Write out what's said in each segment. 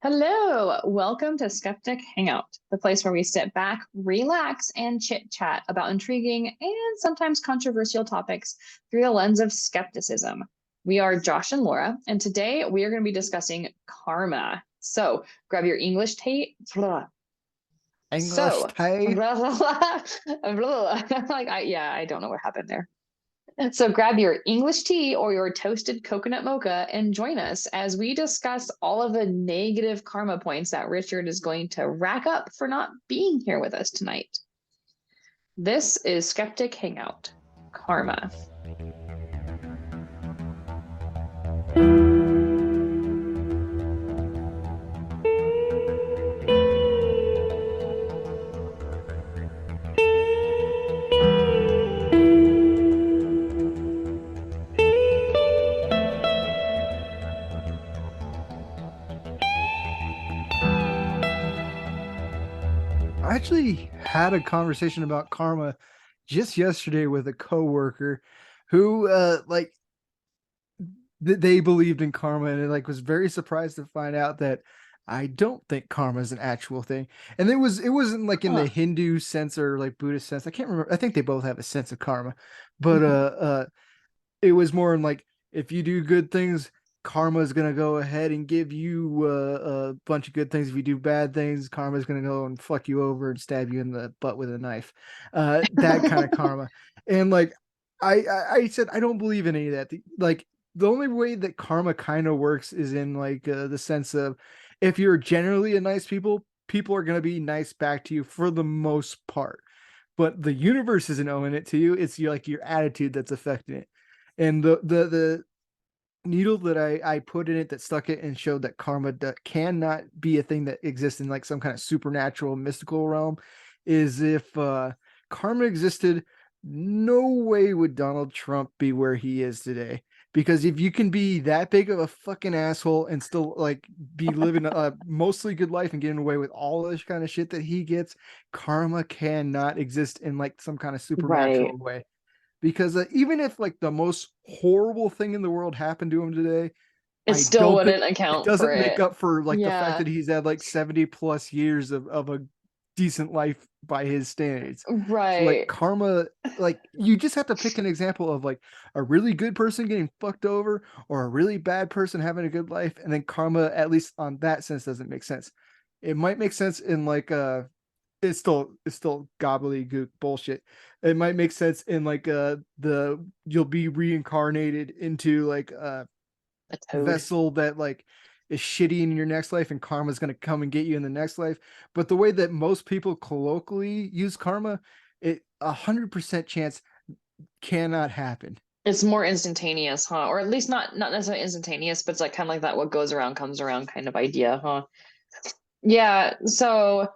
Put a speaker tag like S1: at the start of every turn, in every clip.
S1: Hello, welcome to Skeptic Hangout, the place where we sit back, relax, and chit chat about intriguing and sometimes controversial topics through the lens of skepticism. We are Josh and Laura, and today we are going to be discussing karma. So grab your English tape.
S2: English
S1: So,
S2: tea.
S1: I don't know what happened there. So grab your English tea or your toasted coconut mocha and join us as we discuss all of the negative karma points that Richard is going to rack up for not being here with us tonight. This is Skeptic Hangout Karma.
S2: I actually had a conversation about karma just yesterday with a coworker who they believed in karma and was very surprised to find out that I don't think karma is an actual thing. And it wasn't like in the
S1: Huh.
S2: Hindu sense or like Buddhist sense. I can't remember. I think they both have a sense of karma. But
S1: Mhm.
S2: it was more in like if you do good things, karma is gonna go ahead and give you a bunch of good things. If you do bad things, karma is gonna go and fuck you over and stab you in the butt with a knife. That kind of karma. And like I said, I don't believe in any of that. The only way that karma kind of works is in the sense of if you're generally a nice people are gonna be nice back to you for the most part. But the universe isn't owing it to you. It's your attitude that's affecting it. And the needle that I put in it that stuck it and showed that karma cannot be a thing that exists in like some kind of supernatural mystical realm is if karma existed, no way would Donald Trump be where he is today. Because if you can be that big of a fucking asshole and still like be living a mostly good life and getting away with all this kind of shit that he gets, karma cannot exist in like some kind of
S1: Right.
S2: supernatural way. Because even if like the most horrible thing in the world happened to him today,
S1: It
S2: I
S1: still
S2: don't think
S1: wouldn't
S2: it
S1: account for
S2: doesn't make
S1: it.
S2: up for like the fact
S1: Yeah.
S2: that he's had like 70 plus years of a decent life by his standards. So like
S1: Right.
S2: karma, like you just have to pick an example of like a really good person getting fucked over or a really bad person having a good life, and then karma, at least on that sense, doesn't make sense. It might make sense in it's still gobbledygook bullshit. It might make sense in the you'll be reincarnated into like a
S1: A toad.
S2: vessel that like is shitty in your next life and karma's gonna come and get you in the next life. But the way that most people colloquially use karma, it 100% chance cannot happen.
S1: It's more instantaneous, huh? Or at least not necessarily instantaneous, but it's like kind of like that what goes around comes around kind of idea, huh? Yeah, so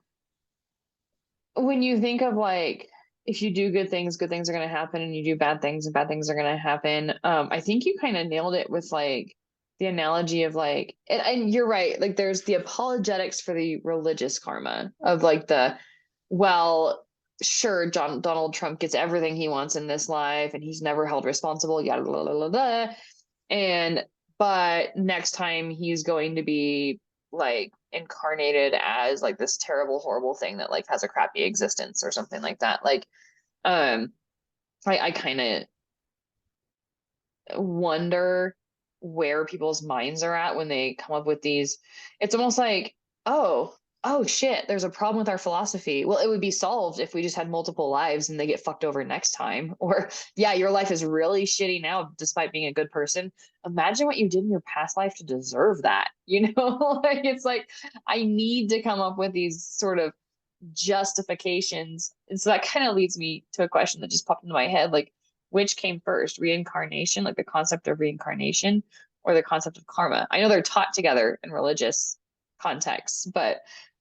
S1: when you think of like if you do good things are going to happen, and you do bad things and bad things are going to happen. I think you kind of nailed it with like the analogy of like and you're right, like there's the apologetics for the religious karma of like the well, sure, Donald Trump gets everything he wants in this life and he's never held responsible, yada blah, blah, blah, blah. And but next time he's going to be like incarnated as like this terrible, horrible thing that like has a crappy existence or something like that. Like, um, I kind of wonder where people's minds are at when they come up with these. It's almost like, oh shit, there's a problem with our philosophy. Well, it would be solved if we just had multiple lives and they get fucked over next time. Or, yeah, your life is really shitty now despite being a good person. Imagine what you did in your past life to deserve that. You know, like it's like I need to come up with these sort of justifications. And so that kind of leads me to a question that just popped into my head, like which came first, reincarnation, like the concept of reincarnation, or the concept of karma? I know they're taught together in religious contexts, but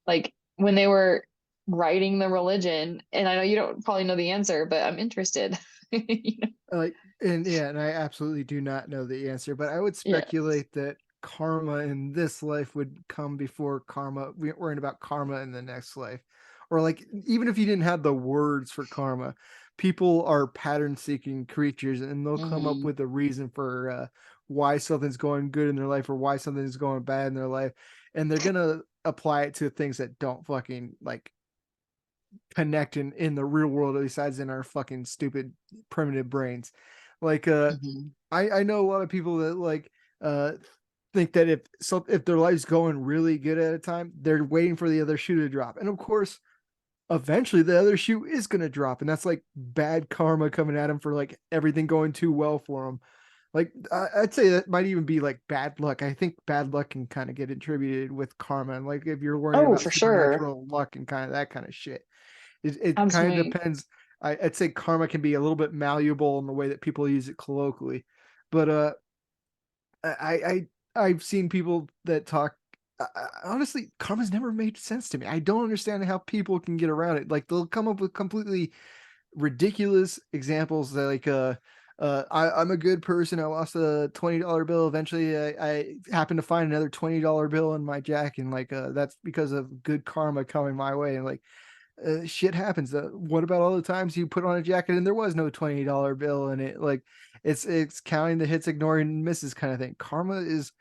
S1: like when they were writing the religion, and I know you don't probably know the answer, but I'm interested. You know?
S2: Like, and yeah, and I absolutely do not know the answer, but I would
S1: Yeah.
S2: speculate that karma in this life would come before worrying about karma in the next life. Or like even if you didn't have the words for karma, people are pattern seeking creatures and they'll come up
S1: Mm-hmm.
S2: with a reason for why something's going good in their life or why something's going bad in their life, and they're gonna apply it to things that don't fucking like connect in the real world besides in our fucking stupid primitive brains. Like
S1: Mhm.
S2: I know a lot of people that like think that if their life's going really good at a time, they're waiting for the other shoe to drop. And of course, eventually the other shoe is going to drop, and that's like bad karma coming at them for like everything going too well for them. Like I'd say that might even be like bad luck. I think bad luck can kind of get attributed with karma, and like if you're worrying
S1: Oh,
S2: about
S1: for sure.
S2: supernatural luck and kind of that kind of shit, it kind of
S1: Absolutely.
S2: depends. I'd say karma can be a little bit malleable in the way that people use it colloquially, but I I've seen people that talk. Honestly, karma's never made sense to me. I don't understand how people can get around it. Like they'll come up with completely ridiculous examples that like I'm a good person. I lost a $20 bill. Eventually, I happened to find another $20 bill in my jacket, and like that's because of good karma coming my way. And like shit happens. What about all the times you put on a jacket and there was no $20 bill in it? Like it's counting the hits, ignoring misses kind of thing. Karma is,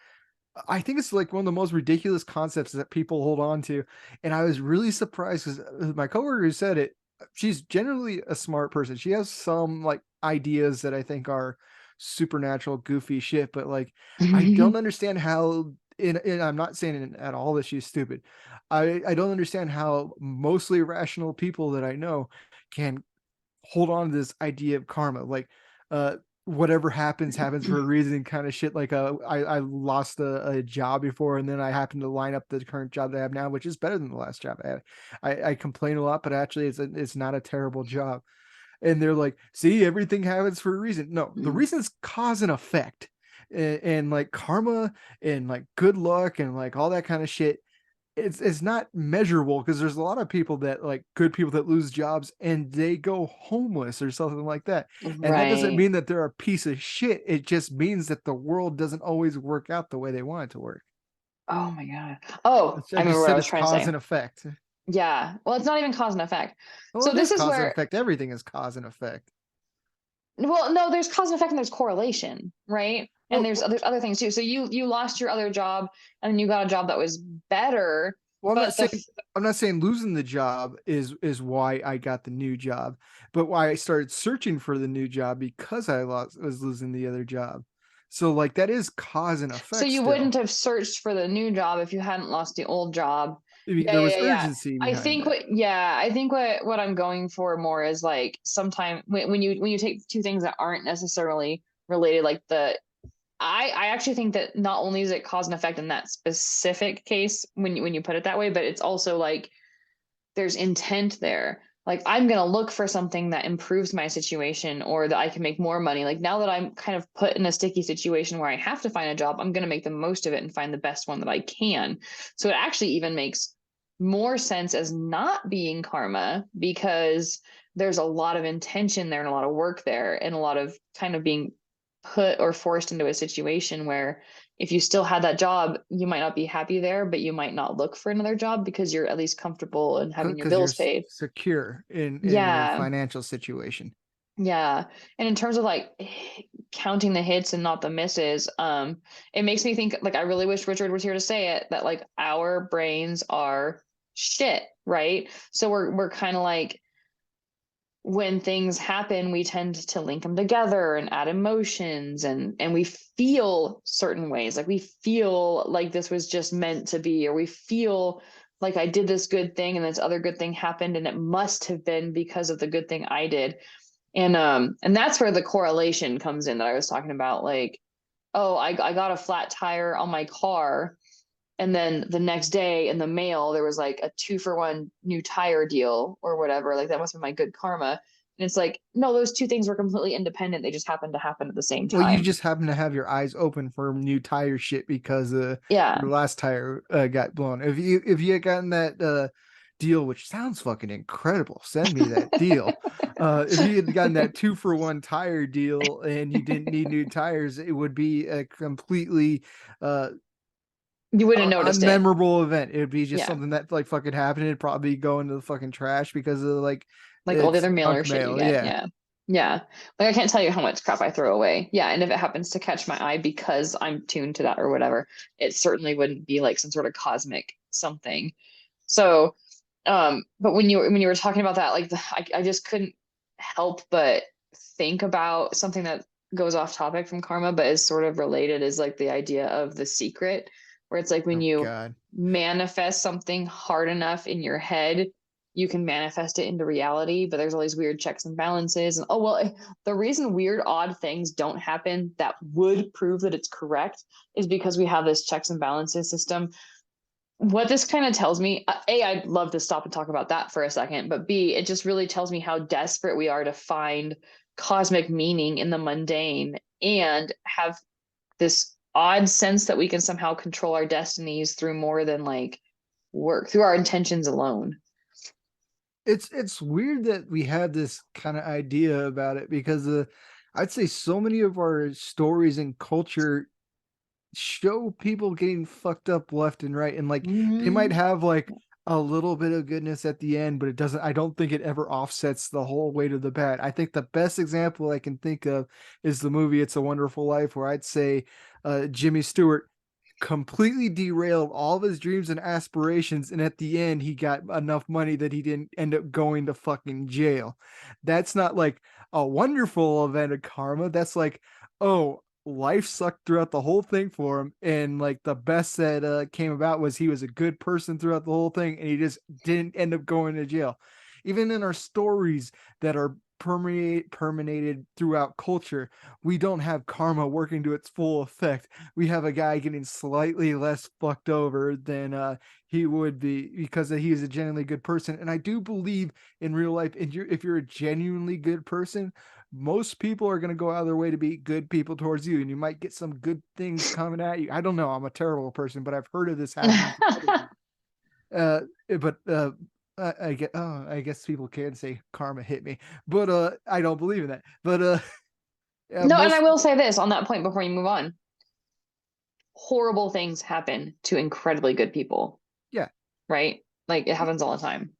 S2: I think it's like one of the most ridiculous concepts that people hold on to. And I was really surprised because my coworker who said it, she's generally a smart person. She has some like ideas that I think are supernatural, goofy shit, but like I don't understand how. And I'm not saying at all that she's stupid. I don't understand how mostly rational people that I know can hold on to this idea of karma. Like, uh, whatever happens happens for a reason, kind of shit. Like, I lost a job before, and then I happened to line up the current job that I have now, which is better than the last job I had. I complain a lot, but actually, it's not a terrible job. And they're like, "See, everything happens for a reason." No, the reason is cause and effect, and like karma and like good luck and like all that kind of shit, it's not measurable because there's a lot of people that like good people that lose jobs and they go homeless or something like that. And that doesn't
S1: Right.
S2: mean that they're a piece of shit. It just means that the world doesn't always work out the way they want it to work.
S1: Oh my God. Oh,
S2: I
S1: I remember
S2: just
S1: what I
S2: said
S1: was
S2: it's
S1: trying to
S2: cause
S1: say.
S2: and effect.
S1: Yeah. Well, it's not even cause and effect.
S2: Well,
S1: So
S2: it
S1: this
S2: is
S1: is
S2: cause and
S1: where,
S2: effect. Everything is cause and effect.
S1: well, no, there's cause and effect and there's correlation, right? And
S2: Well,
S1: there's other things too. So you lost your other job and you got a job that was better,
S2: well,
S1: but the
S2: I'm not saying losing the job is why I got the new job, but why I started searching for the new job because I was losing the other job. So like that is cause and
S1: so
S2: effect
S1: you
S2: still.
S1: wouldn't have searched for the new job if you hadn't lost the old job.
S2: I mean,
S1: Yeah,
S2: there
S1: yeah,
S2: was
S1: yeah, yeah.
S2: urgency behind that.
S1: I think what I'm going for more is like sometime when you take two things that aren't necessarily related, like I actually think that not only is it cause and effect in that specific case when you put it that way, but it's also like there's intent there. Like I'm gonna look for something that improves my situation or that I can make more money. Like now that I'm kind of put in a sticky situation where I have to find a job, I'm gonna make the most of it and find the best one that I can. So it actually even makes more sense as not being karma because there's a lot of intention there and a lot of work there and a lot of kind of being put or forced into a situation where if you still had that job, you might not be happy there, but you might not look for another job because you're at least comfortable and having your
S2: Because you're
S1: bills paid.
S2: secure in your
S1: Yeah.
S2: financial situation.
S1: Yeah. And in terms of like counting the hits and not the misses, it makes me think like I really wish Richard was here to say it that like our brains are shit, right? So we're kind of like when things happen, we tend to link them together and add emotions and we feel certain ways. Like we feel like this was just meant to be, or we feel like I did this good thing and this other good thing happened and it must have been because of the good thing I did. And that's where the correlation comes in that I was talking about. Like, oh, I got a flat tire on my car and then the next day in the mail there was like a 2-for-1 new tire deal or whatever, like that must have been my good karma. And it's like no, those two things were completely independent, they just happened to happen at the same
S2: Well, you
S1: time.
S2: just happen to have your eyes open for new tire shit because
S1: Yeah.
S2: your last tire got blown. If you had gotten that deal, which sounds fucking incredible, send me that deal. If you had gotten that 2-for-1 tire deal and you didn't need new tires, it would be a completely uh
S1: You wouldn't have noticed it.
S2: unmemorable event. It would be just
S1: Yeah,
S2: something that like fucking happened. It'd probably go into the fucking trash because of like
S1: like all the
S2: it's
S1: other mail or
S2: junk
S1: shit you
S2: mail.
S1: get.
S2: Yeah.
S1: Yeah. Yeah. Like I can't tell you how much crap I throw away. Yeah. And if it happens to catch my eye because I'm tuned to that or whatever, it certainly wouldn't be like some sort of cosmic something. So, but when you were talking about that, like I just couldn't help but think about something that goes off topic from karma, but is sort of related, is like the idea of the secret, where it's like when
S2: Oh
S1: you
S2: God.
S1: manifest something hard enough in your head, you can manifest it into reality, but there's all these weird checks and balances. And oh, well, the reason weird, odd things don't happen that would prove that it's correct is because we have this checks and balances system. What this kind of tells me, A, I'd love to stop and talk about that for a second, but B, it just really tells me how desperate we are to find cosmic meaning in the mundane and have this odd sense that we can somehow control our destinies through more than like work, through our intentions alone.
S2: It's weird that we have this kind of idea about it because I'd say so many of our stories and culture show people getting fucked up left and right, and like they might
S1: Mm-hmm.
S2: have like a little bit of goodness at the end, but it doesn't, I don't think it ever offsets the whole weight of the bad. I think the best example I can think of is the movie It's a Wonderful Life, where I'd say Jimmy Stewart completely derailed all of his dreams and aspirations, and at the end he got enough money that he didn't end up going to fucking jail. That's not like a wonderful event of karma. That's like, oh, life sucked throughout the whole thing for him, and like the best that came about was he was a good person throughout the whole thing, and he just didn't end up going to jail. Even in our stories that are permeated throughout culture, we don't have karma working to its full effect. We have a guy getting slightly less fucked over than he would be because he is a genuinely good person. And I do believe in real life, if you're a genuinely good person, most people are going to go out of their way to be good people towards you, and you might get some good things coming at you. I don't know, I'm a terrible person, but I've heard of this happening for other people. uh but I guess people can say karma hit me, but I don't believe in that. But yeah,
S1: No, and I
S2: most,
S1: will say this on that point before you move on. Horrible things happen to incredibly good people,
S2: yeah,
S1: right? Like it happens all the time.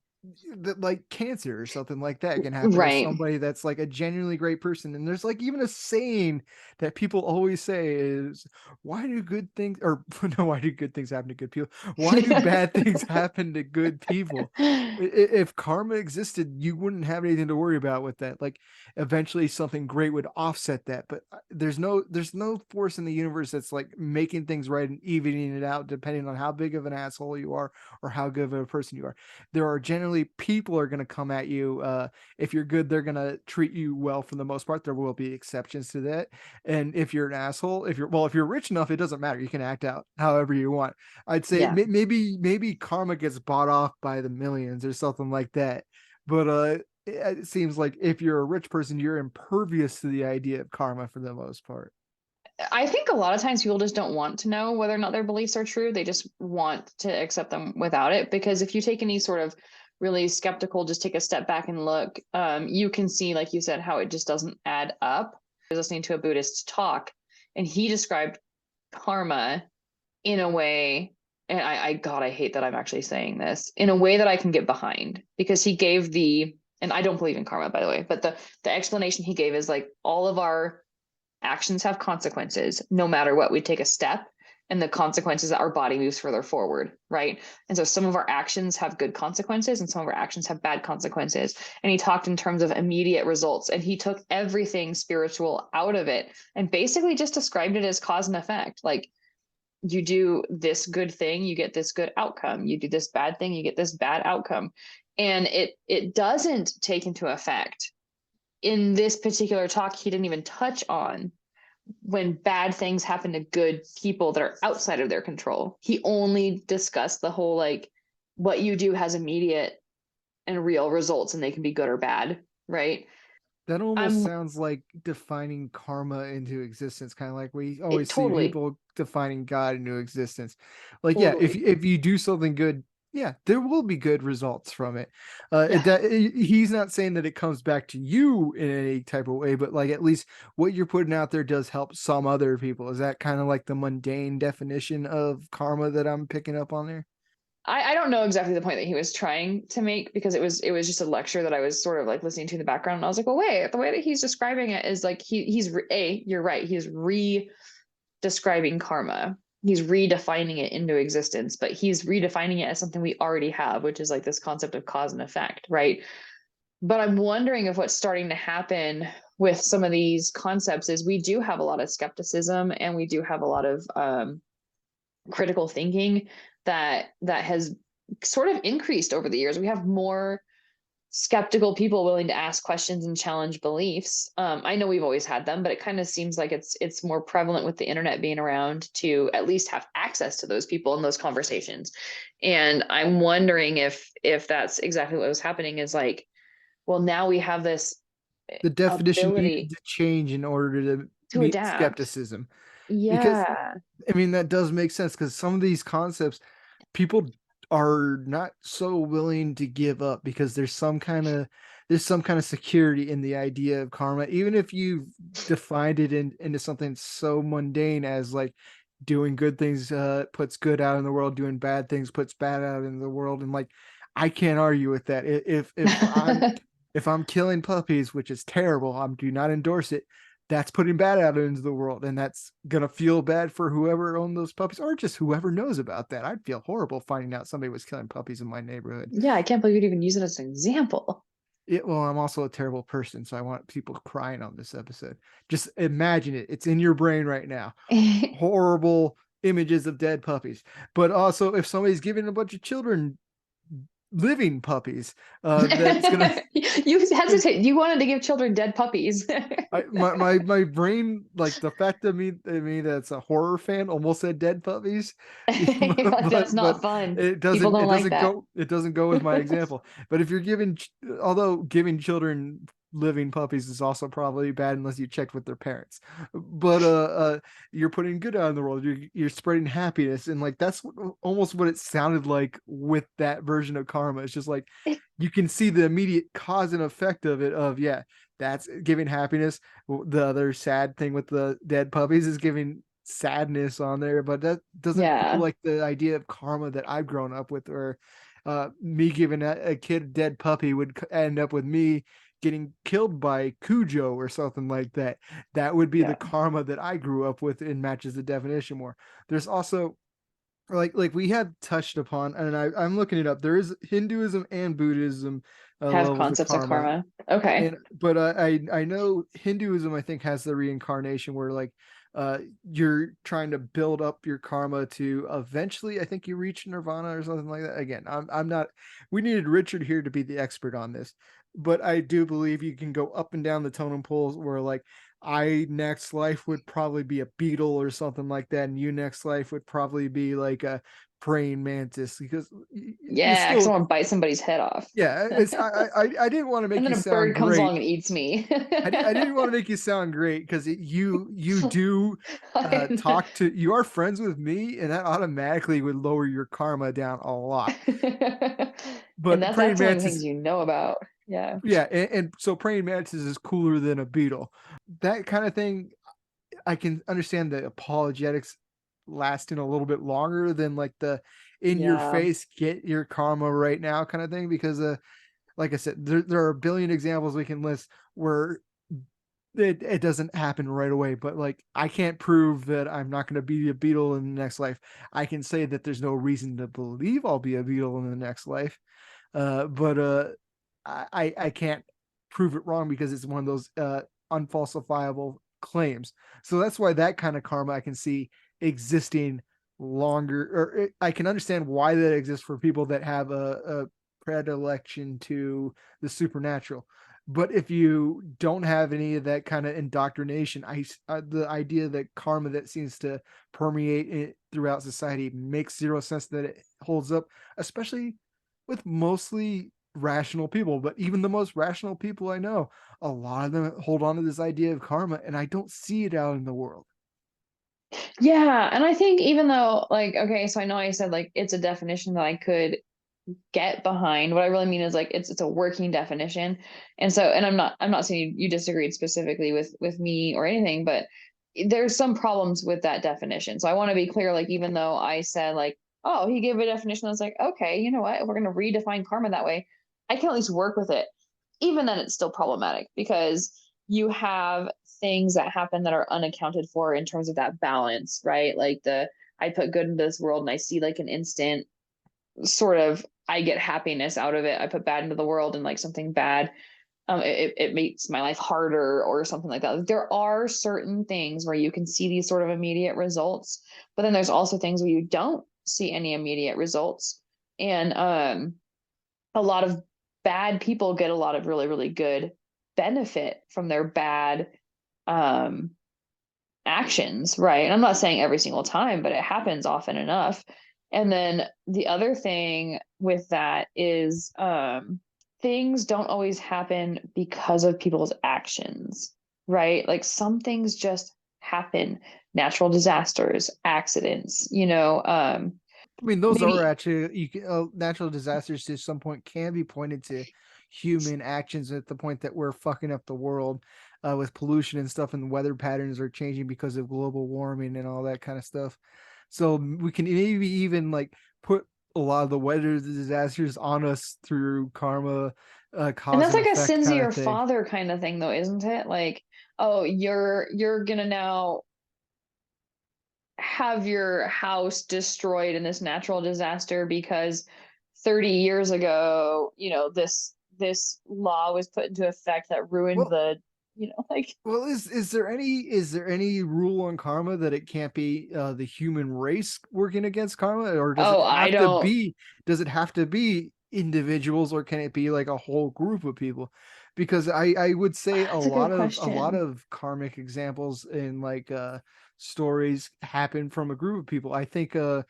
S2: that like cancer or something like that can happen to
S1: Right.
S2: somebody that's like a genuinely great person. And there's like even a saying that people always say is, why do good things, or no, why do good things happen to good people, why do bad things happen to good people? If karma existed, you wouldn't have anything to worry about with that. Like eventually something great would offset that, but there's no force in the universe that's like making things right and evening it out depending on how big of an asshole you are or how good of a person you are. There are generally people are going to come at you. If you're good, they're going to treat you well for the most part. There will be exceptions to that. And if you're an asshole, if you're rich enough, it doesn't matter. You can act out however you want. I'd say
S1: Yeah.
S2: maybe karma gets bought off by the millions or something like that. But it seems like if you're a rich person, you're impervious to the idea of karma for the most part.
S1: I think a lot of times people just don't want to know whether or not their beliefs are true. They just want to accept them without it. Because if you take any sort of really skeptical, just take a step back and look, you can see, like you said, how it just doesn't add up. I was listening to a Buddhist talk, and he described karma in a way, and God, I hate that I'm actually saying this, in a way that I can get behind, because he gave and I don't believe in karma, by the way, but the explanation he gave is like all of our actions have consequences no matter what we take a step, and the consequences that our body moves further forward, right? And so some of our actions have good consequences and some of our actions have bad consequences. And he talked in terms of immediate results, and he took everything spiritual out of it and basically just described it as cause and effect. Like you do this good thing, you get this good outcome. You do this bad thing, you get this bad outcome. And it doesn't take into effect, in this particular talk, he didn't even touch on when bad things happen to good people that are outside of their control. He only discussed the whole like what you do has immediate and real results, and they can be good or bad, right?
S2: That almost
S1: I'm
S2: sounds like defining karma into existence, kind of like we
S1: it
S2: always see
S1: totally,
S2: people defining God into existence. Like, yeah, if
S1: totally,
S2: if you do something good, yeah, there will be good results from it.
S1: yeah.
S2: He's not saying that it comes back to you in any type of way, but like at least what you're putting out there does help some other people. Is that kind of like the mundane definition of karma that I'm picking up on there?
S1: I don't know exactly the point that he was trying to make, because it was just a lecture that I was sort of like listening to in the background, and I was like, well, wait, the way that he's describing it is like you're right, he's re-describing karma. He's redefining it into existence, but he's redefining it as something we already have, which is like this concept of cause and effect, right? But I'm wondering if what's starting to happen with some of these concepts is we do have a lot of skepticism, and we do have a lot of critical thinking that has sort of increased over the years. We have more skeptical people willing to ask questions and challenge beliefs. I know we've always had them, but it kind of seems like it's more prevalent with the internet being around to at least have access to those people in those conversations. And I'm wondering if that's exactly what was happening, is like, well, now we have this
S2: The definition needed
S1: ability
S2: to change in order to
S1: to
S2: meet
S1: adapt.
S2: skepticism. Because
S1: Yeah.
S2: I mean that does make sense because some of these concepts people are not so willing to give up because there's some kind of security in the idea of karma, even if you defined it into something so mundane as like doing good things puts good out in the world, doing bad things puts bad out in the world. And like I can't argue with that. If I'm killing puppies, which is terrible, I do not endorse it. That's putting bad out into the world, and that's gonna feel bad for whoever owned those puppies, or just whoever knows about that. I'd feel horrible finding out somebody was killing puppies in my neighborhood.
S1: Yeah, I can't believe you'd even use it as an example.
S2: Well, I'm also a terrible person, so I want people crying on this episode. Just imagine it; it's in your brain right now. Horrible images of dead puppies, but also if somebody's giving a bunch of children living puppies, that's gonna
S1: You hesitate. You wanted to give children dead puppies.
S2: my brain, like the fact of me that's a horror fan almost said dead puppies.
S1: Like, that's
S2: But
S1: not fun. People don't
S2: it
S1: like
S2: doesn't
S1: that.
S2: go with my example. But if you're giving, although giving children living puppies is also probably bad unless you checked with their parents. But you're putting good out in the world. You're spreading happiness, and like that's almost what it sounded like with that version of karma. It's just like you can see the immediate cause and effect of it. Of yeah, that's giving happiness. The other sad thing with the dead puppies is giving sadness on there, but that doesn't feel
S1: Yeah.
S2: like the idea of karma that I've grown up with, or me giving a kid a dead puppy would end up with me getting killed by Cujo or something like that. That would be the
S1: Yeah.
S2: karma that I grew up with and matches the definition more. There's also like we had touched upon, and I'm looking it up. There is Hinduism and Buddhism
S1: Have
S2: levels of
S1: concepts of
S2: karma,
S1: karma. Okay.
S2: and but I know Hinduism I think has the reincarnation where like you're trying to build up your karma to eventually I think you reach nirvana or something like that. Again, I'm not, we needed Richard here to be the expert on this, but I do believe you can go up and down the totem poles where like I next life would probably be a beetle or something like that, and you next life would probably be like a praying mantis because you
S1: Yeah, because I
S2: still,
S1: want to bite somebody's head off.
S2: yeah, it's I didn't want to
S1: And
S2: make
S1: then
S2: you
S1: a
S2: sound
S1: bird comes
S2: great.
S1: along and eats me.
S2: I didn't want to make you sound great because you do talk to, you are friends with me, and that automatically would lower your karma down a lot.
S1: And
S2: But praying
S1: that's one of the things
S2: mantis,
S1: you know about. Yeah.
S2: yeah, and so praying mantis is cooler than a beetle. That kind of thing, I can understand the apologetics lasting a little bit longer than like the in your
S1: Yeah.
S2: face get your karma right now kind of thing because like I said, there are a billion examples we can list where it doesn't happen right away, but like I can't prove that I'm not going to be a beetle in the next life. I can say that there's no reason to believe I'll be a beetle in the next life, but I can't prove it wrong because it's one of those unfalsifiable claims. So that's why that kind of karma I can see existing longer, or I can understand why that exists for people that have a predilection to the supernatural. But if you don't have any of that kind of indoctrination, the idea that karma that seems to permeate it throughout society makes zero sense that it holds up, especially with mostly rational people. But even the most rational people I know, a lot of them hold on to this idea of karma, and I don't see it out in the world.
S1: Yeah. And I think even though, like, okay, so I know I said like it's a definition that I could get behind. What I really mean is like it's a working definition. And so, and I'm not saying you disagreed specifically with me or anything, but there's some problems with that definition. So I want to be clear, like even though I said like oh, he gave a definition that's like, okay, you know what? If we're going to redefine karma that way, I can at least work with it. Even then, it's still problematic because you have things that happen that are unaccounted for in terms of that balance, right? Like I put good into this world and I see like an instant sort of, I get happiness out of it. I put bad into the world and like something bad, it makes my life harder or something like that. There are certain things where you can see these sort of immediate results, but then there's also things where you don't see any immediate results. And a lot of bad people get a lot of really, really good benefit from their bad um, actions, right? And I'm not saying every single time, but it happens often enough. And then the other thing with that is things don't always happen because of people's actions, right? Like some things just happen, natural disasters, accidents,
S2: I mean, those are
S1: maybe.
S2: actually natural disasters to some point can be pointed to human actions at the point that we're fucking up the world with pollution and stuff, and weather patterns are changing because of global warming and all that kind of stuff. So we can maybe even like put a lot of the weather disasters on us through karma,
S1: And
S2: cause
S1: that's
S2: and
S1: like a
S2: effect
S1: sins of
S2: kind of
S1: your
S2: thing.
S1: father kind of thing though, isn't it? Like, oh, you're gonna now have your house destroyed in this natural disaster because 30 years ago, this law was put into effect that ruined
S2: Well,
S1: like,
S2: is there any rule on karma that it can't be the human race working against karma, or does it
S1: oh, I
S2: have to
S1: don't.
S2: be individuals, or can it be like a whole group of people? Because I would say a
S1: That's a good
S2: lot of
S1: question.
S2: karmic examples in like stories happen from a group of people. I think uh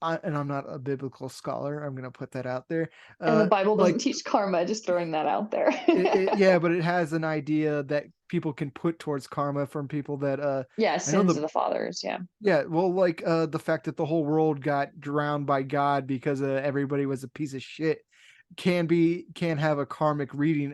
S2: and I'm not a biblical scholar. I'm gonna put that out there.
S1: And the Bible doesn't
S2: Like
S1: teach karma, just throwing that out there.
S2: yeah, but it has an idea that people can put towards karma from people that
S1: Yeah,
S2: I know
S1: sins
S2: the
S1: of the fathers. Yeah.
S2: yeah, well, like the fact that the whole world got drowned by God because everybody was a piece of shit can have a karmic reading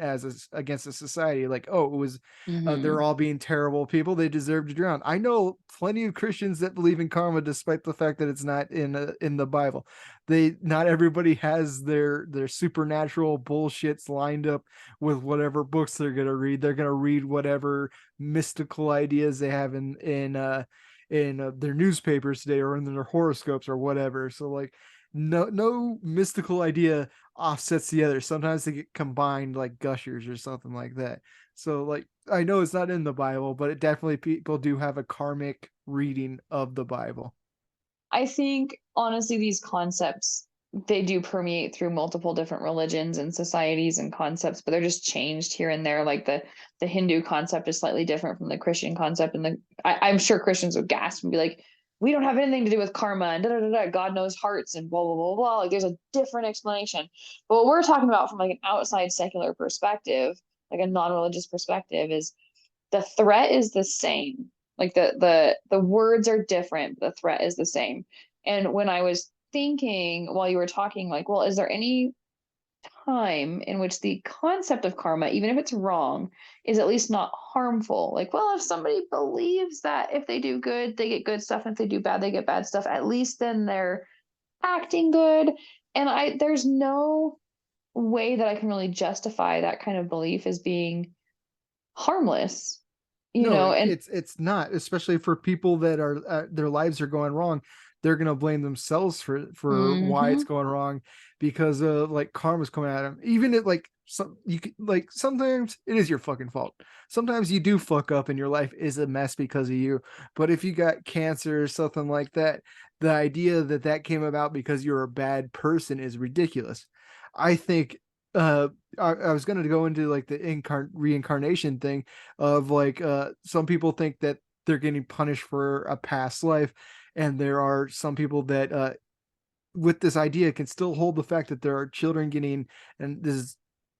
S2: against a society. Like, oh, it was they're
S1: Hmm.
S2: all being terrible people, they deserve to drown. I know plenty of Christians that believe in karma despite the fact that it's not in the Bible. They Not everybody has their supernatural bullshits lined up with whatever books they're going to read. They're going to read whatever mystical ideas they have in their newspapers today, or in their horoscopes or whatever. So like no mystical idea offsets the other. Sometimes they get combined like gushers or something like that. So like I know it's not in the Bible, but it definitely people do have a karmic reading of the Bible.
S1: I think honestly, these concepts they do permeate through multiple different religions and societies and concepts, but they're just changed here and there. Like the Hindu concept is slightly different from the Christian concept, and I'm sure Christians would gasp and be like, "We don't have anything to do with karma and da da da da. God knows hearts and blah blah blah blah." Like there's a different explanation. But what we're talking about from like an outside secular perspective, like a non-religious perspective, is the threat is the same. Like the words are different, but the threat is the same. And when I was thinking while you were talking, like, well, is there any time in which the concept of karma, even if it's wrong, is at least not harmful? Like, well, if somebody believes that if they do good, they get good stuff, and if they do bad, they get bad stuff, at least then they're acting good. And there's no way that I can really justify that kind of belief as being harmless,
S2: No,
S1: and
S2: it's not, especially for people that are their lives are going wrong. They're gonna blame themselves for why it's
S1: hmm.
S2: going wrong, because like karma's coming at them. Even if like sometimes it is your fucking fault. Sometimes you do fuck up and your life is a mess because of you. But if you got cancer or something like that, the idea that that came about because you're a bad person is ridiculous. I think uh I was going to go into like the reincarnation thing of like some people think that they're getting punished for a past life, and there are some people that with this idea can still hold the fact that there are children getting, and this is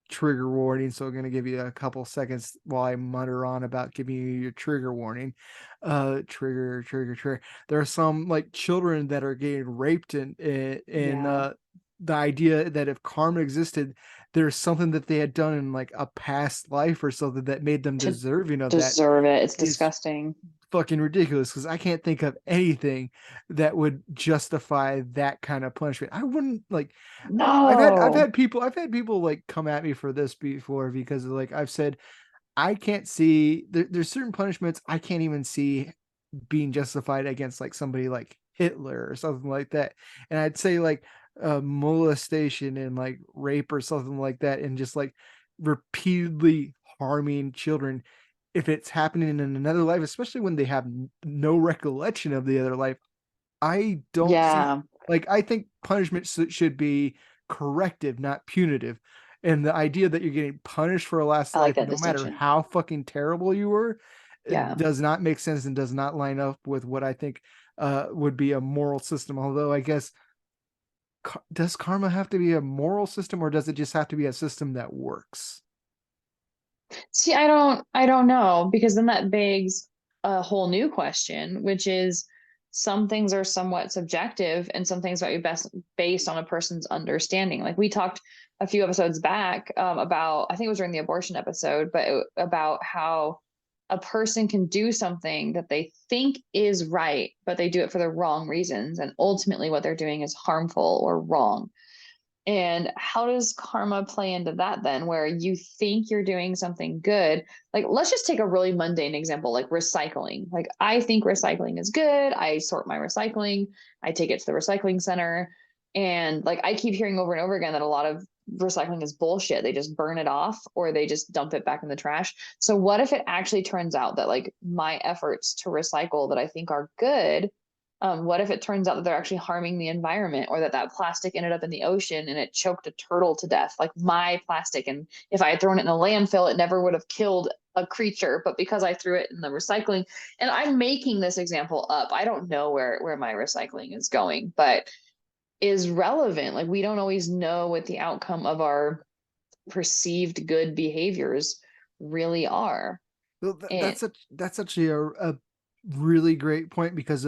S2: trigger warning, so I'm going to give you a couple seconds while I mutter on about giving you your trigger warning. Trigger. There are some like children that are getting raped in
S1: Yeah.
S2: the idea that if karma existed, there's something that they had done in like a past life or something that made them
S1: To
S2: deserving of that
S1: deserve it. It's
S2: is
S1: disgusting.
S2: fucking ridiculous, because I can't think of anything that would justify that kind of punishment. I wouldn't like
S1: No.
S2: I've had people like come at me for this before, because like I've said I can't see there's certain punishments I can't even see being justified against like somebody like Hitler or something like that. And I'd say like molestation and like rape or something like that, and just like repeatedly harming children, if it's happening in another life, especially when they have no recollection of the other life, I don't see,
S1: Yeah,
S2: like, I think punishment should be corrective, not punitive. And the idea that you're getting punished for a last
S1: I like
S2: life,
S1: that
S2: no matter
S1: distinction.
S2: how fucking terrible you were, it
S1: Yeah.
S2: does not make sense and does not line up with what I think would be a moral system. Although, I guess, does karma have to be a moral system, or does it just have to be a system that works?
S1: See, I don't know, because then that begs a whole new question, which is some things are somewhat subjective and some things might be best based on a person's understanding. Like we talked a few episodes back about, I think it was during the abortion episode, but about how a person can do something that they think is right, but they do it for the wrong reasons. And ultimately, what they're doing is harmful or wrong. And how does karma play into that then, where you think you're doing something good? Like, let's just take a really mundane example, like recycling. Like, I think recycling is good. I sort my recycling, I take it to the recycling center. And like, I keep hearing over and over again that a lot of recycling is bullshit. They just burn it off or they just dump it back in the trash. So, what if it actually turns out that like my efforts to recycle that I think are good, what if it turns out that they're actually harming the environment, or that that plastic ended up in the ocean and it choked a turtle to death, like my plastic? And if I had thrown it in a landfill, it never would have killed a creature, but because I threw it in the recycling. And I'm making this example up. I don't know where my recycling is going, but is relevant. Like we don't always know what the outcome of our perceived good behaviors really are.
S2: Well,
S1: And
S2: that's actually a really great point, because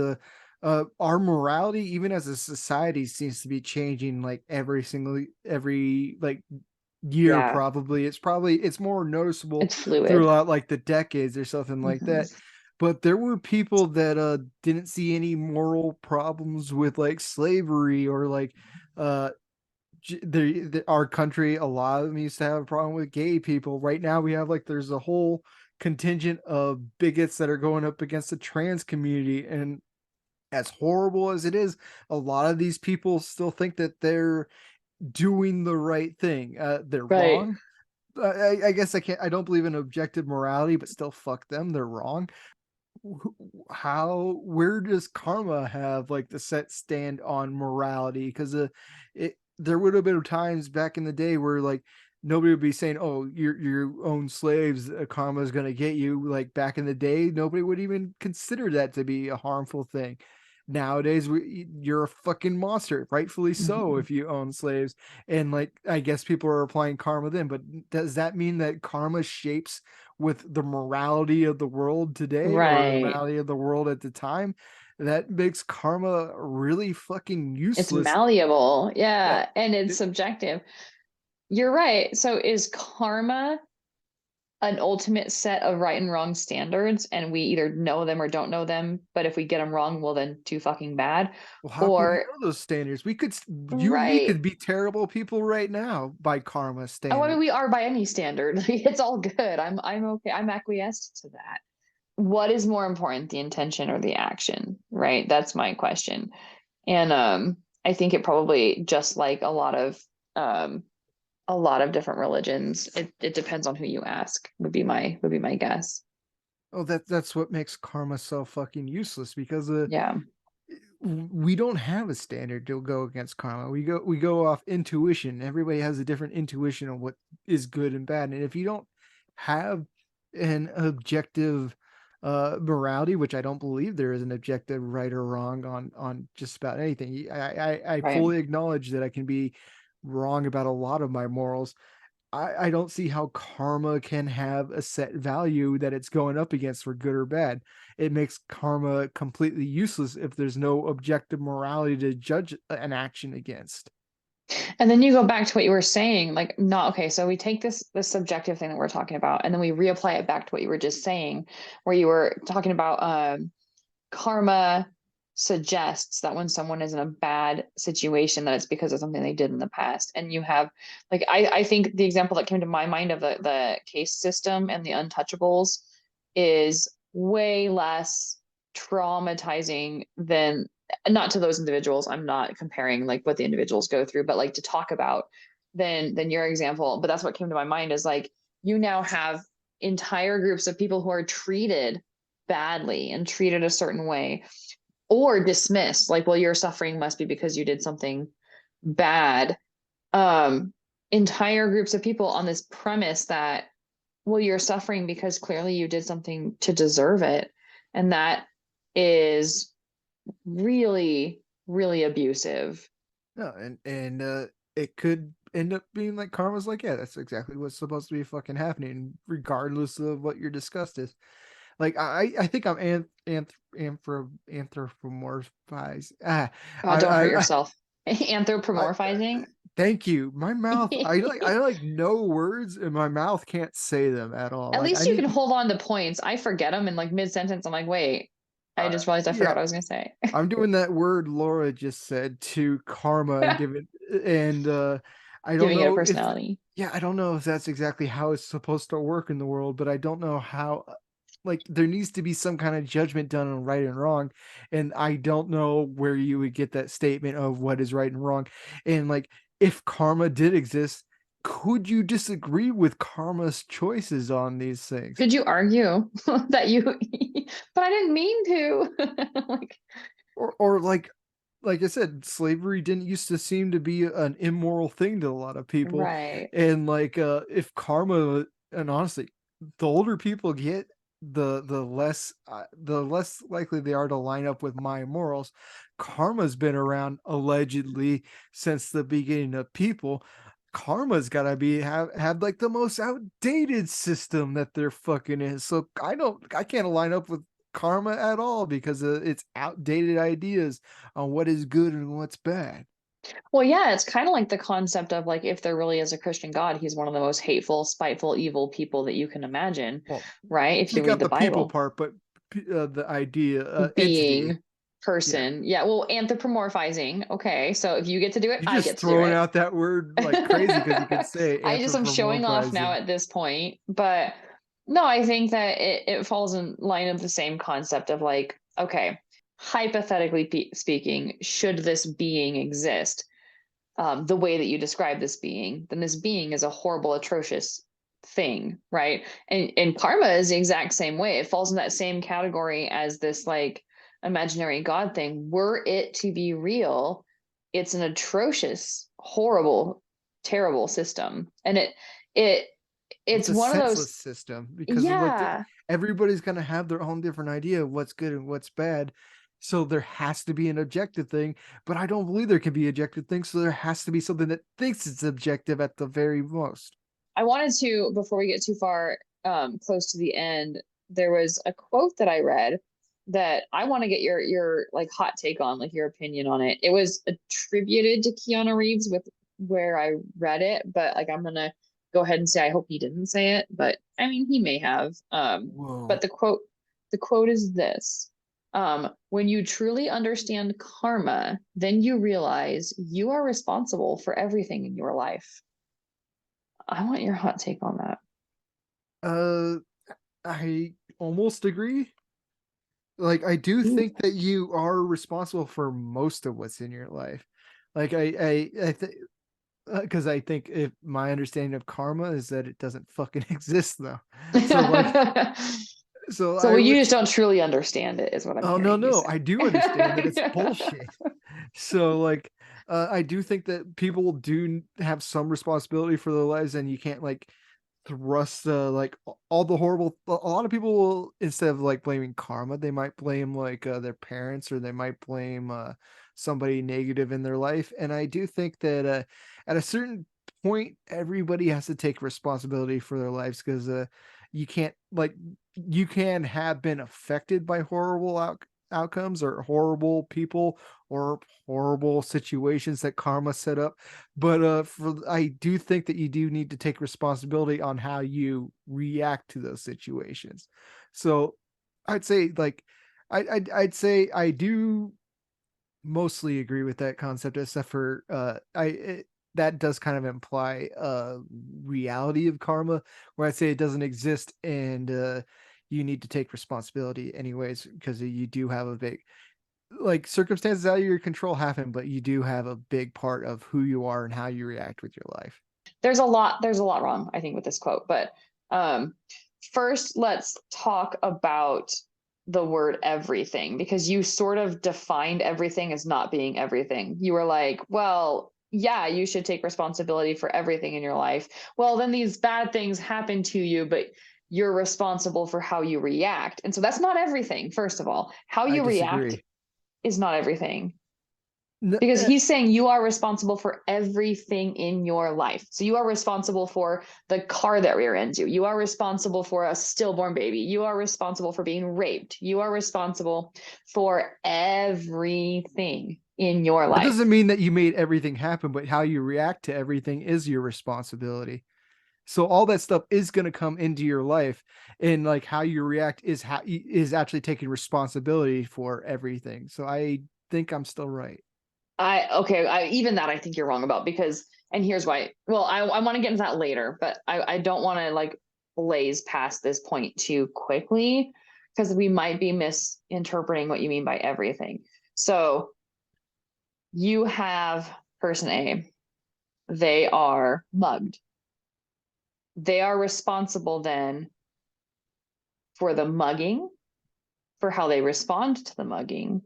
S2: our morality, even as a society, seems to be changing like every like year.
S1: yeah,
S2: Probably it's more noticeable
S1: it's fluid.
S2: throughout like the decades or something like
S1: Mhm.
S2: that. But there were people that didn't see any moral problems with like slavery or like uh our country. A lot of them used to have a problem with gay people. Right now we have like there's a whole contingent of bigots that are going up against the trans community, and as horrible as it is, a lot of these people still think that they're doing the right thing. They're
S1: Right.
S2: wrong. I guess I don't believe in objective morality, but still, fuck them. They're wrong. Where does karma have like the set stand on morality? Because there would have been times back in the day where like nobody would be saying, "Oh, you own slaves, karma is going to get you." Like back in the day, nobody would even consider that to be a harmful thing. Nowadays, you're a fucking monster, rightfully so,
S1: Mhm.
S2: if you own slaves. And like, I guess people are applying karma then, but does that mean that karma shapes with the morality of the world today or the
S1: Right.
S2: morality of the world at the time? That makes karma really fucking
S1: It's
S2: useless.
S1: malleable.
S2: Yeah.
S1: Yeah. And it's
S2: It-
S1: subjective. You're right. So is karma an ultimate set of right and wrong standards, and we either know them or don't know them? But if we get them wrong, well, then too fucking bad.
S2: well, how can we
S1: Or,
S2: know those standards? You and me
S1: right.
S2: could be terrible people right now by karma
S1: Oh, I mean,
S2: standards.
S1: we are by any standard. It's all good. I'm okay. I'm acquiesced to that. What is more important, the intention or the action? Right? That's my question. And I think it probably, just like um a lot of different religions, it depends on who you ask, would be my guess.
S2: Oh, that's what makes karma so fucking useless, because
S1: Yeah.
S2: we don't have a standard to go against karma. We go off intuition. Everybody has a different intuition of what is good and bad. And if you don't have an objective morality, which I don't believe there is an objective right or wrong on just about anything. I
S1: Right.
S2: fully acknowledge that I can be wrong about a lot of my morals. I don't see how karma can have a set value that it's going up against for good or bad. It makes karma completely useless if there's no objective morality to judge an action against.
S1: And then you go back to what you were saying, like, not okay. So we take this subjective thing that we're talking about, and then we reapply it back to what you were just saying, where you were talking about karma suggests that when someone is in a bad situation, that it's because of something they did in the past. And you have, like, I think the example that came to my mind of the case system and the untouchables is way less traumatizing than, not to those individuals. I'm not comparing like what the individuals go through, but like to talk about than your example. But that's what came to my mind is like you now have entire groups of people who are treated badly and treated a certain way or dismissed like, well, your suffering must be because you did something bad. um Entire groups of people on this premise that, well, you're suffering because clearly you did something to deserve it, and that is really, really abusive.
S2: No, and it could end up being like karma's like, yeah, that's exactly what's supposed to be fucking happening, regardless of what your disgust is. Like I think I'm anthropomorphized.
S1: God, don't hurt
S2: I
S1: yourself.
S2: I
S1: Anthropomorphizing.
S2: thank you. My mouth, I like know words and my mouth can't say them at all.
S1: At
S2: Like I
S1: least you can
S2: need
S1: hold on to points. I forget them in like mid sentence. I'm like, wait, I just realized I forgot
S2: yeah,
S1: what I was gonna say.
S2: I'm doing that word Laura just said to karma and give it, and I don't
S1: Giving it a
S2: know if,
S1: personality.
S2: yeah, I don't know if that's exactly how it's supposed to work in the world, but I don't know how, like there needs to be some kind of judgment done on right and wrong, and I don't know where you would get that statement of what is right and wrong. And like if karma did exist, could you disagree with karma's choices on these things?
S1: Could you argue that you, but I didn't mean to. Like,
S2: Or like I said, slavery didn't used to seem to be an immoral thing to a lot of people.
S1: right.
S2: And like if karma, and honestly, the older people get, the less likely they are to line up with my morals. Karma's been around allegedly since the beginning of people. Karma's gotta be have like the most outdated system that there fucking is. So I can't line up with karma at all because it's outdated ideas on what is good and what's bad.
S1: Well, yeah, it's kind of like the concept of like if there really is a Christian God, he's one of the most hateful, spiteful, evil people that you can imagine,
S2: Well,
S1: right? If you
S2: take
S1: read
S2: out
S1: the
S2: the people
S1: Bible.
S2: part, but the idea, entity.
S1: Being,
S2: Yeah,
S1: person. Yeah, well, anthropomorphizing. Okay, so if you get to do it,
S2: you're
S1: I get
S2: just
S1: to do
S2: throwing
S1: it.
S2: out that word like crazy because you could say
S1: I just am showing off now
S2: anthropomorphizing.
S1: at this point. But no, I think that it falls in line of the same concept of like, okay, hypothetically speaking, should this being exist, the way that you describe this being, then this being is a horrible, atrocious thing, right? And karma is the exact same way. It falls in that same category as this like imaginary God thing. Were it to be real, it's an atrocious, horrible, terrible system. And it
S2: It's
S1: it's
S2: a
S1: one of
S2: senseless
S1: those,
S2: system because of like
S1: yeah.
S2: everybody's gonna have their own different idea of what's good and what's bad. So there has to be an objective thing, but I don't believe there can be objective things. So there has to be something that thinks it's objective at the very most.
S1: I wanted to, before we get too far close to the end, there was a quote that I read that I want to get your like hot take on, like your opinion on it. It was attributed to Keanu Reeves with where I read it, but like I'm gonna go ahead and say I hope he didn't say it, but I mean he may have. But
S2: Whoa.
S1: the quote is this. When you truly understand karma, then you realize you are responsible for everything in your life. I want your hot take on that.
S2: Uh, I almost agree. Like I do
S1: Ooh.
S2: think that you are responsible for most of what's in your life. Like I think because I think if my understanding of karma is that it doesn't fucking exist though. So like so
S1: So
S2: I
S1: well, you
S2: would,
S1: just don't truly understand it, is what I'm
S2: oh no
S1: hearing you
S2: no,
S1: say.
S2: I do understand that it's bullshit. So like I do think that people do have some responsibility for their lives, and you can't like thrust like all the horrible, a lot of people will, instead of like blaming karma, they might blame like their parents, or they might blame somebody negative in their life. And I do think that at a certain point everybody has to take responsibility for their lives, because you can't like, you can have been affected by horrible outcomes or horrible people or horrible situations that karma set up. But I do think that you do need to take responsibility on how you react to those situations. So I'd say like I'd say I do mostly agree with that concept, except for that does kind of imply a reality of karma, where I'd say it doesn't exist, and you need to take responsibility anyways, because you do have a big, like, circumstances out of your control happen, but you do have a big part of who you are and how you react with your life.
S1: There's a lot wrong, I think, with this quote. But um, first, let's talk about the word everything, because you sort of defined everything as not being everything. You were like, well, yeah, you should take responsibility for everything in your life. Well, then these bad things happen to you, but you're responsible for how you react. And so that's not everything, first of all. How
S2: I
S1: you react
S2: disagree.
S1: is not everything,
S2: N-
S1: because
S2: uh,
S1: he's saying you are responsible for everything in your life. So you are responsible for the car that rear ends you. You are responsible for a stillborn baby. You are responsible for being raped. You are responsible for everything in your
S2: that
S1: life.
S2: doesn't mean that you made everything happen, but how you react to everything is your responsibility. So all that stuff is going to come into your life, and like how you react is actually taking responsibility for everything. So I think I'm still right.
S1: Even that I think you're wrong about, because, and here's why. Well, I want to get into that later, but I don't want to like blaze past this point too quickly, because we might be misinterpreting what you mean by everything. So you have person A, they are mugged. They are responsible then for the mugging, for how they respond to the mugging,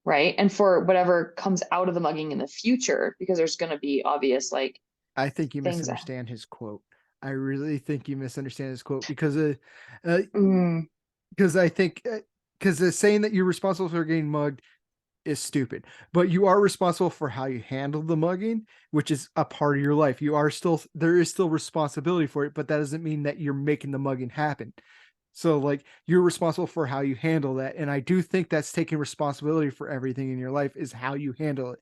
S1: right? And for whatever comes out of the mugging in the future, because there's going to be obvious like
S2: I think you
S1: things.
S2: misunderstand his quote. I really think you misunderstand his quote uh
S1: Mm.
S2: because I think because the saying that you're responsible for getting mugged is stupid, but you are responsible for how you handle the mugging, which is a part of your life. You are still, there is still responsibility for it, but that doesn't mean that you're making the mugging happen. So like you're responsible for how you handle that. And I do think that's taking responsibility for everything in your life is how you handle it.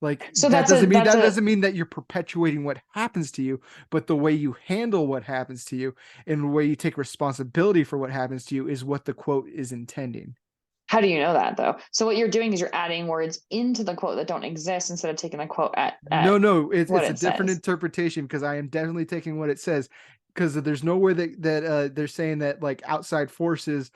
S2: Like
S1: So that's a
S2: that
S1: that's a
S2: doesn't mean that you're perpetuating what happens to you, but the way you handle what happens to you and the way you take responsibility for what happens to you is what the quote is intending.
S1: How do you know that though? So what you're doing is you're adding words into the quote that don't exist instead of taking the quote at
S2: No,
S1: what
S2: it's a
S1: it
S2: different
S1: says.
S2: interpretation because I am definitely taking what it says, because there's no way that they're saying that like outside forces,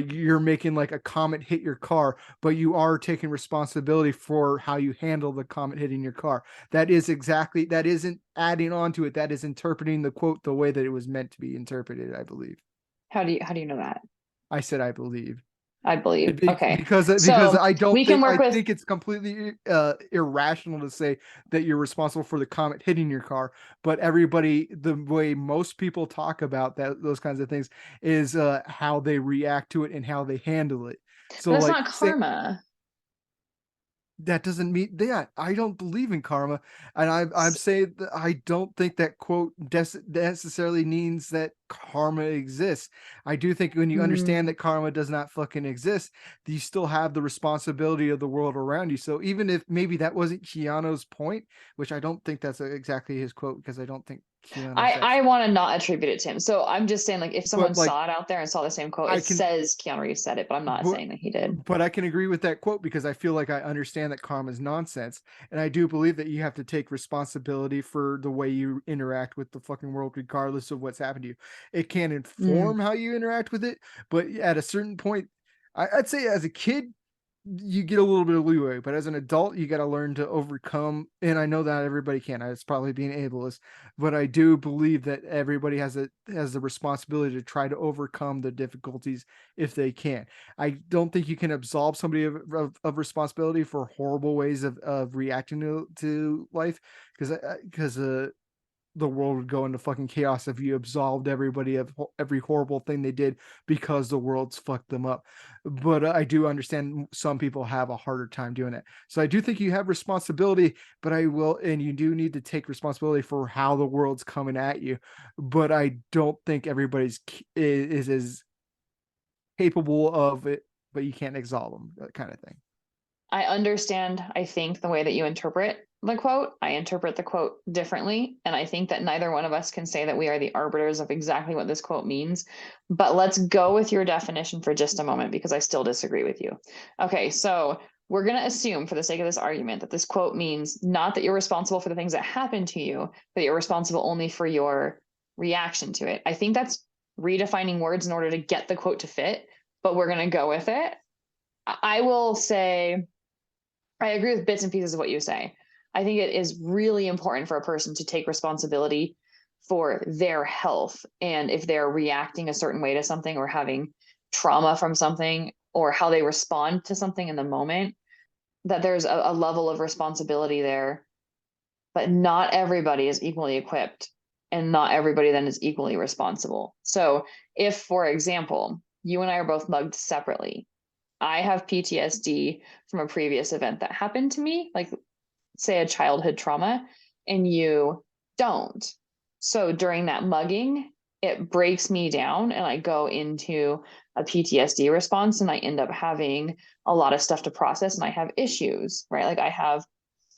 S2: you're making like a comet hit your car, but you are taking responsibility for how you handle the comet hitting your car. That isn't adding on to it. That is interpreting the quote the way that it was meant to be interpreted, I believe.
S1: How do you know that?
S2: I said I believe.
S1: I believe. Okay.
S2: Because
S1: So we can
S2: I
S1: work with
S2: think it's completely irrational to say that you're responsible for the comet hitting your car, but everybody, the way most people talk about that, those kinds of things, is how they react to it and how they handle it.
S1: but
S2: So
S1: that's
S2: like
S1: not
S2: say
S1: karma.
S2: that doesn't mean that I don't believe in karma, and I'm saying that I don't think that quote necessarily means that karma exists. I do think when you understand
S1: Mm.
S2: that karma does not fucking exist, you still have the responsibility of the world around you. So even if maybe that wasn't Keanu's point, which I don't think that's exactly his quote, because I don't think Keanu's that,
S1: I want to not attribute it to him. So I'm just saying, like, if someone
S2: but like
S1: saw it out there and saw the same quote,
S2: I
S1: it
S2: can
S1: says Keanu Reeves said it, but I'm not
S2: but
S1: saying that he did.
S2: but I can agree with that quote because I feel like I understand that karma is nonsense, and I do believe that you have to take responsibility for the way you interact with the fucking world, regardless of what's happened to you. It can
S1: Mm.
S2: inform how you interact with it, but at a certain point, I'd say as a kid, you get a little bit of leeway, but as an adult, you got to learn to overcome. And I know that everybody can. It's probably being ableist, but I do believe that everybody has the responsibility to try to overcome the difficulties if they can. I don't think you can absolve somebody of responsibility for horrible ways of reacting to life, because the world would go into fucking chaos if you absolved everybody of every horrible thing they did because the world's fucked them up. But I do understand some people have a harder time doing it. So I do think you have responsibility, but and you do need to take responsibility for how the world's coming at you. But I don't think everybody's is as capable of it but you can't exalt them, that kind of thing.
S1: I understand, I think, the way that you interpret the quote. I interpret the quote differently. And I think that neither one of us can say that we are the arbiters of exactly what this quote means. But let's go with your definition for just a moment because I still disagree with you. Okay, so we're going to assume, for the sake of this argument, that this quote means not that you're responsible for the things that happen to you, but you're responsible only for your reaction to it. I think that's redefining words in order to get the quote to fit, but we're going to go with it. I will say, I agree with bits and pieces of what you say. I think it is really important for a person to take responsibility for their health. And if they're reacting a certain way to something or having trauma from something or how they respond to something in the moment, that there's a level of responsibility there. But not everybody is equally equipped and not everybody then is equally responsible. So if, for example, you and I are both mugged separately, I have PTSD from a previous event that happened to me, like say a childhood trauma, and you don't. So during that mugging, it breaks me down and I go into a PTSD response and I end up having a lot of stuff to process and I have issues, right? Like I have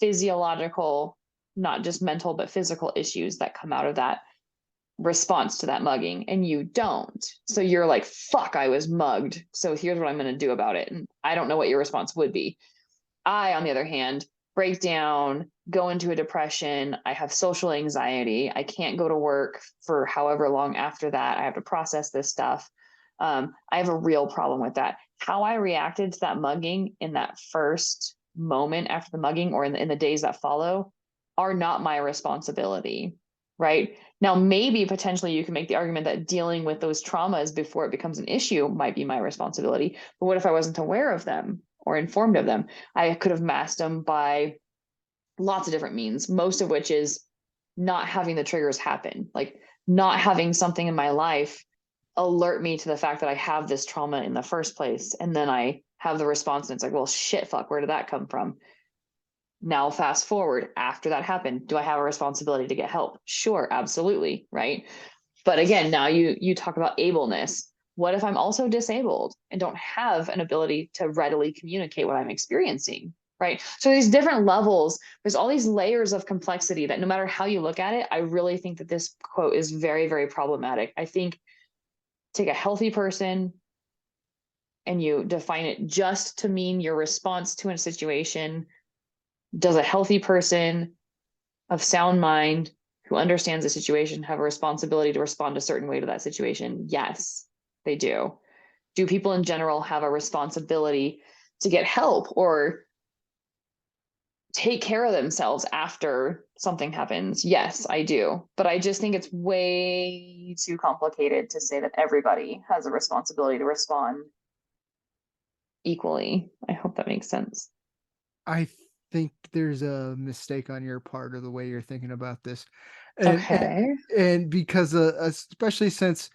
S1: physiological, not just mental, but physical issues that come out of that response to that mugging, and you don't. So you're like, fuck, I was mugged. So here's what I'm going to do about it. And I don't know what your response would be. I, on the other hand, break down, go into a depression. I have social anxiety. I can't go to work for however long after that. I have to process this stuff. I have a real problem with that. How I reacted to that mugging in that first moment after the mugging or in the days that follow are not my responsibility, right? Now, maybe potentially you can make the argument that dealing with those traumas before it becomes an issue might be my responsibility. But what if I wasn't aware of them or informed of them? I could have masked them by lots of different means, most of which is not having the triggers happen, like not having something in my life alert me to the fact that I have this trauma in the first place. And then I have the response and it's like, well, shit, fuck, where did that come from? Now, fast forward after that happened, do I have a responsibility to get help? Sure, absolutely, right? But again, now you talk about ableness. What if I'm also disabled and don't have an ability to readily communicate what I'm experiencing? Right. So these different levels, there's all these layers of complexity that no matter how you look at it, I really think that this quote is very, very problematic. I think take a healthy person and you define it just to mean your response to a situation. Does a healthy person of sound mind who understands the situation have a responsibility to respond a certain way to that situation? Yes, they do. Do people in general have a responsibility to get help or take care of themselves after something happens? Yes, I do. But I just think it's way too complicated to say that everybody has a responsibility to respond equally. I hope that makes sense.
S2: I think there's a mistake on your part of the way you're thinking about this. And
S1: Okay.
S2: and because especially since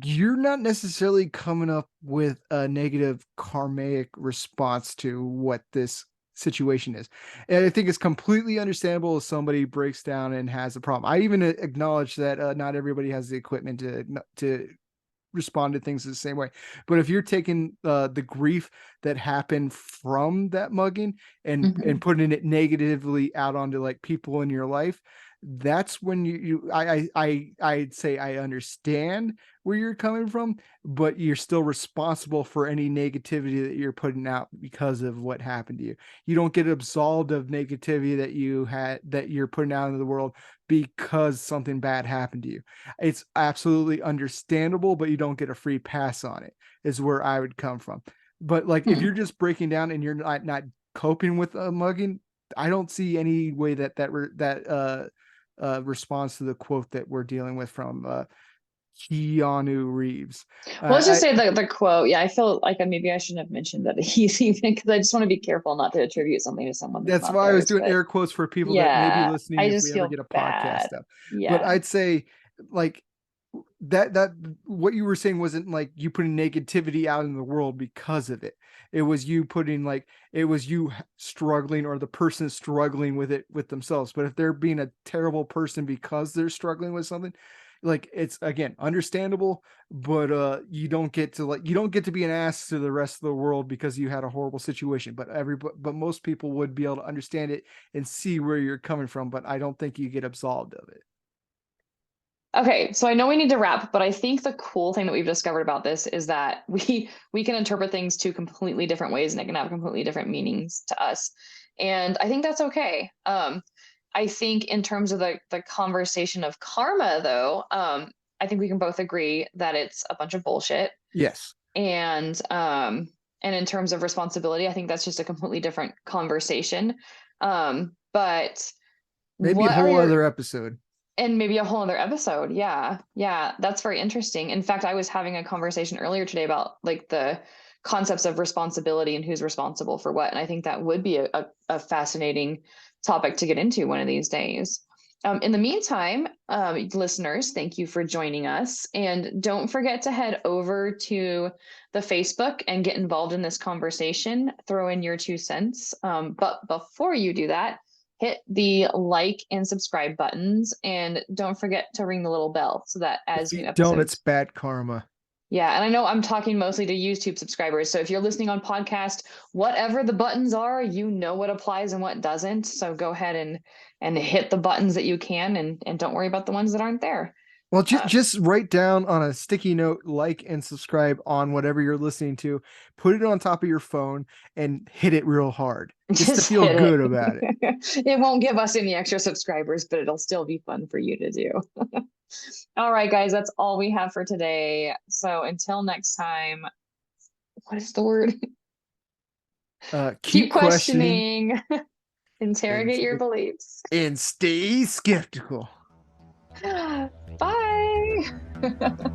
S2: you're not necessarily coming up with a negative karmic response to what this situation is. And I think it's completely understandable if somebody breaks down and has a problem. I even acknowledge that not everybody has the equipment to respond to things the same way. But if you're taking the grief that happened from that mugging and
S1: Mhm.
S2: putting it negatively out onto like people in your life, that's when I'd say I understand where you're coming from, but you're still responsible for any negativity that you're putting out because of what happened to you. You don't get absolved of negativity that you're putting out into the world because something bad happened to you. It's absolutely understandable, but you don't get a free pass on it, is where I would come from. But like if
S1: Hmm.
S2: you're just breaking down and you're not coping with a mugging, I don't see any way that response to the quote that we're dealing with from Keanu Reeves.
S1: Well, let's just
S2: I
S1: say the quote. Yeah, I feel like maybe I shouldn't have mentioned that he's even because I just want to be careful not to attribute something to someone that's
S2: That's
S1: not
S2: why I was
S1: theirs.
S2: doing
S1: But
S2: air quotes for people that may be
S1: yeah,
S2: listening
S1: I
S2: if
S1: just
S2: we ever
S1: feel
S2: get a podcast
S1: bad.
S2: stuff. But
S1: Yeah.
S2: I'd say like that what you were saying wasn't like you putting negativity out in the world because of it. It was you putting like it was you struggling or the person struggling with it with themselves. But if they're being a terrible person because they're struggling with something, like it's again understandable, but you don't get to be an ass to the rest of the world because you had a horrible situation. But most people would be able to understand it and see where you're coming from. But I don't think you get absolved of it.
S1: Okay, so I know we need to wrap, but I think the cool thing that we've discovered about this is that we can interpret things two completely different ways and it can have completely different meanings to us. And I think that's okay. I think in terms of the conversation of karma though, I think we can both agree that it's a bunch of bullshit.
S2: Yes,
S1: And in terms of responsibility, I think that's just a completely different conversation. But
S2: maybe a
S1: what are
S2: whole
S1: your
S2: other episode.
S1: and maybe a whole other episode. Yeah. Yeah. That's very interesting. In fact, I was having a conversation earlier today about like the concepts of responsibility and who's responsible for what. And I think that would be a fascinating topic to get into one of these days. In the meantime, listeners, thank you for joining us. And don't forget to head over to the Facebook and get involved in this conversation. Throw in your 2 cents. But before you do that, hit the like and subscribe buttons and don't forget to ring the little bell so that
S2: If
S1: as
S2: you
S1: new
S2: don't, it's
S1: episodes.
S2: bad karma.
S1: Yeah, and I know I'm talking mostly to YouTube subscribers, so if you're listening on podcast, whatever the buttons are, you know what applies and what doesn't, so go ahead and hit the buttons that you can and don't worry about the ones that aren't there.
S2: Well,
S1: uh,
S2: just write down on a sticky note, like and subscribe on whatever you're listening to. Put it on top of your phone and hit it real hard, just to
S1: just
S2: feel
S1: hit
S2: good about it.
S1: it. It won't give us any extra subscribers, but it'll still be fun for you to do. All right, guys, that's all we have for today. So until next time, what is the word?
S2: Keep
S1: Keep
S2: questioning
S1: questioning,
S2: and
S1: interrogate your beliefs.
S2: stay skeptical.
S1: Bye.